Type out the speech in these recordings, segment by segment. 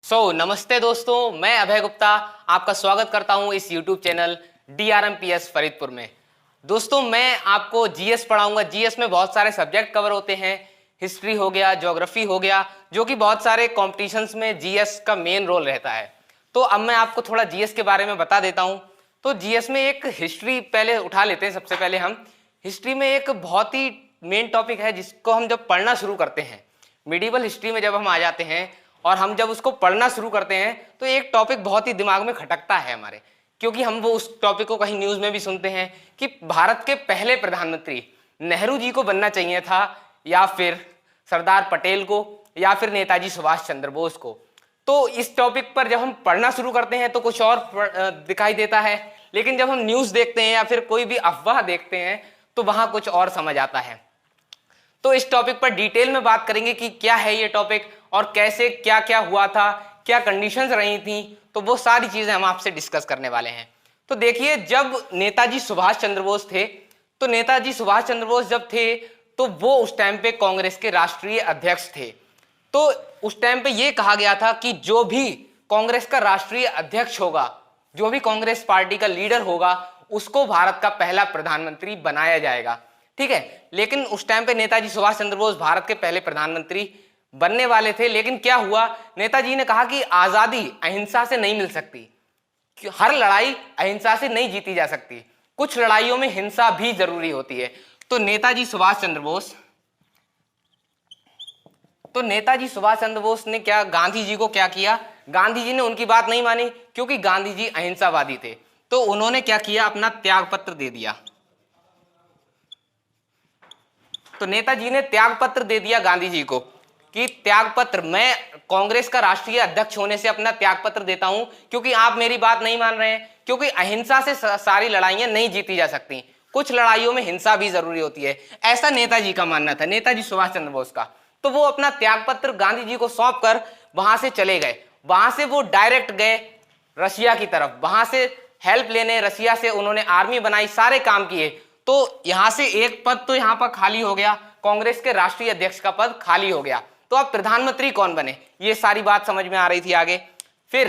नमस्ते दोस्तों, मैं अभय गुप्ता आपका स्वागत करता हूं इस YouTube चैनल DRMPS फरीदपुर में। दोस्तों, मैं आपको जीएस पढ़ाऊंगा। जीएस में बहुत सारे सब्जेक्ट कवर होते हैं। हिस्ट्री हो गया, ज्योग्राफी हो गया, जो कि बहुत सारे कॉम्पिटिशन्स में जीएस का मेन रोल रहता है। तो अब मैं आपको थोड़ा जीएस के बारे में बता देता हूं। तो जीएस में एक हिस्ट्री पहले उठा लेते हैं। सबसे पहले हम हिस्ट्री में एक बहुत ही मेन टॉपिक है जिसको हम जब पढ़ना शुरू करते हैं, मिडिवल हिस्ट्री में जब हम आ जाते हैं और हम जब उसको पढ़ना शुरू करते हैं तो एक टॉपिक बहुत ही दिमाग में खटकता है हमारे, क्योंकि हम वो उस टॉपिक को कहीं न्यूज़ में भी सुनते हैं कि भारत के पहले प्रधानमंत्री नेहरू जी को बनना चाहिए था, या फिर सरदार पटेल को, या फिर नेताजी सुभाष चंद्र बोस को। तो इस टॉपिक पर जब हम पढ़ना शुरू करते हैं तो कुछ और दिखाई देता है, लेकिन जब हम न्यूज़ देखते हैं या फिर कोई भी अफवाह देखते हैं तो वहाँ कुछ और समझ आता है। तो इस टॉपिक पर डिटेल में बात करेंगे कि क्या है ये टॉपिक और कैसे क्या क्या हुआ था, क्या कंडीशंस रही थी, तो वो सारी चीजें हम आपसे डिस्कस करने वाले हैं। तो देखिए, जब नेताजी सुभाष चंद्र बोस थे, तो नेताजी सुभाष चंद्र बोस जब थे तो वो उस टाइम पे कांग्रेस के राष्ट्रीय अध्यक्ष थे। तो उस टाइम पे ये कहा गया था कि जो भी कांग्रेस का राष्ट्रीय अध्यक्ष होगा, जो भी कांग्रेस पार्टी का लीडर होगा, उसको भारत का पहला प्रधानमंत्री बनाया जाएगा। ठीक है, लेकिन उस टाइम पे नेताजी सुभाष चंद्र बोस भारत के पहले प्रधानमंत्री बनने वाले थे। लेकिन क्या हुआ, नेताजी ने कहा कि आजादी अहिंसा से नहीं मिल सकती, हर लड़ाई अहिंसा से नहीं जीती जा सकती, कुछ लड़ाइयों में हिंसा भी जरूरी होती है। तो नेताजी सुभाष चंद्र बोस ने क्या, गांधी जी को क्या किया, गांधी जी ने उनकी बात नहीं मानी, क्योंकि गांधी जी अहिंसावादी थे। तो उन्होंने क्या किया, अपना त्याग पत्र दे दिया। तो नेताजी ने त्याग पत्र दे दिया गांधी जी को कि त्याग पत्र, मैं कांग्रेस का राष्ट्रीय अध्यक्ष होने से अपना त्याग पत्र देता हूं, क्योंकि आप मेरी बात नहीं मान रहे हैं, क्योंकि अहिंसा से सारी लड़ाइयां नहीं जीती जा सकती, कुछ लड़ाइयों में हिंसा भी जरूरी होती है। ऐसा नेताजी का मानना था, नेताजी सुभाष चंद्र बोस का। तो वो अपना त्याग पत्र गांधी जी को सौंप कर वहां से चले गए। वहां से वो डायरेक्ट गए रशिया की तरफ, वहां से हेल्प लेने, रशिया से उन्होंने आर्मी बनाई, सारे काम किए। तो यहां से एक पद तो यहां पर खाली हो गया, कांग्रेस के राष्ट्रीय अध्यक्ष का पद खाली हो गया। तो अब प्रधानमंत्री कौन बने, ये सारी बात समझ में आ रही थी आगे। फिर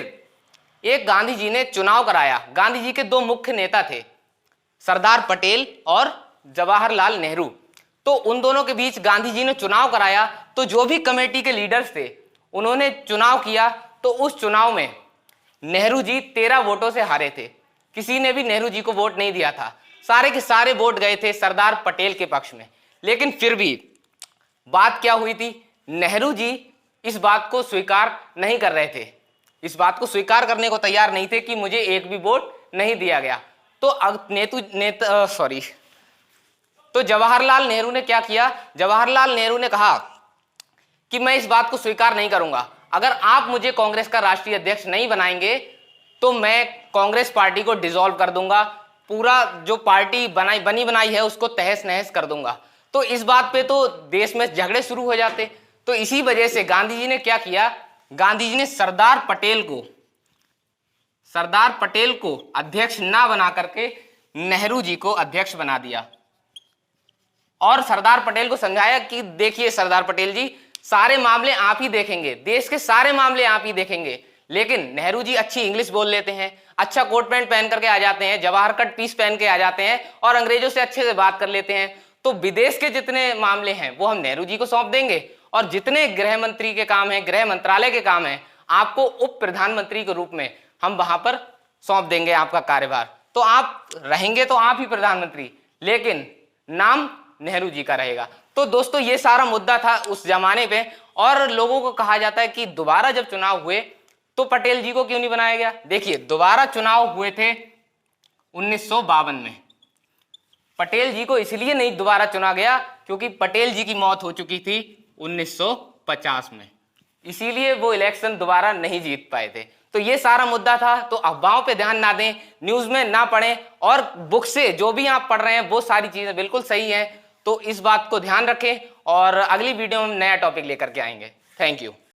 एक गांधी जी ने चुनाव कराया। गांधी जी के दो मुख्य नेता थे, सरदार पटेल और जवाहरलाल नेहरू। तो उन दोनों के बीच गांधी जी ने चुनाव कराया। तो जो भी कमेटी के लीडर्स थे उन्होंने चुनाव किया। तो उस चुनाव में नेहरू जी 13 वोटों से हारे थे, किसी ने भी नेहरू जी को वोट नहीं दिया था, सारे के सारे वोट गए थे सरदार पटेल के पक्ष में। लेकिन फिर भी बात क्या हुई थी, नेहरू जी इस बात को स्वीकार नहीं कर रहे थे, इस बात को स्वीकार करने को तैयार नहीं थे कि मुझे एक भी वोट नहीं दिया गया। तो जवाहरलाल नेहरू ने क्या किया, जवाहरलाल नेहरू ने कहा कि मैं इस बात को स्वीकार नहीं करूंगा, अगर आप मुझे कांग्रेस का राष्ट्रीय अध्यक्ष नहीं बनाएंगे तो मैं कांग्रेस पार्टी को डिसॉल्व कर दूंगा, पूरा जो पार्टी बनी बनाई है उसको तहस नहस कर दूंगा। तो इस बात पे तो देश में झगड़े शुरू हो जाते। तो इसी वजह से गांधी जी ने क्या किया, गांधी जी ने सरदार पटेल को अध्यक्ष ना बना करके नेहरू जी को अध्यक्ष बना दिया, और सरदार पटेल को समझाया कि देखिए सरदार पटेल जी, सारे मामले आप ही देखेंगे, देश के सारे मामले आप ही देखेंगे। लेकिन नेहरू जी अच्छी इंग्लिश बोल लेते हैं, अच्छा कोट पैंट पहन करके आ जाते हैं, जवाहर कट पीस पहन के आ जाते हैं और अंग्रेजों से अच्छे से बात कर लेते हैं। तो विदेश के जितने मामले हैं वो हम नेहरू जी को सौंप देंगे, और जितने गृह मंत्री के काम है, गृह मंत्रालय के काम है, आपको उप प्रधानमंत्री के रूप में हम वहां पर सौंप देंगे आपका कार्यभार। तो आप रहेंगे तो आप ही प्रधानमंत्री, लेकिन नाम नेहरू जी का रहेगा। तो दोस्तों, ये सारा मुद्दा था उस जमाने पे, और लोगों को कहा जाता है कि दोबारा जब चुनाव हुए तो पटेल जी को क्यों नहीं बनाया गया। देखिए, दोबारा चुनाव हुए थे 1952 में। पटेल जी को इसलिए नहीं दोबारा चुना गया क्योंकि पटेल जी की मौत हो चुकी थी 1950 में, इसीलिए वो इलेक्शन दोबारा नहीं जीत पाए थे। तो ये सारा मुद्दा था। तो अफवाहों पे ध्यान ना दें, न्यूज में ना पढ़ें, और बुक से जो भी आप पढ़ रहे हैं वो सारी चीजें बिल्कुल सही है। तो इस बात को ध्यान रखें, और अगली वीडियो में नया टॉपिक लेकर के आएंगे। Thank you.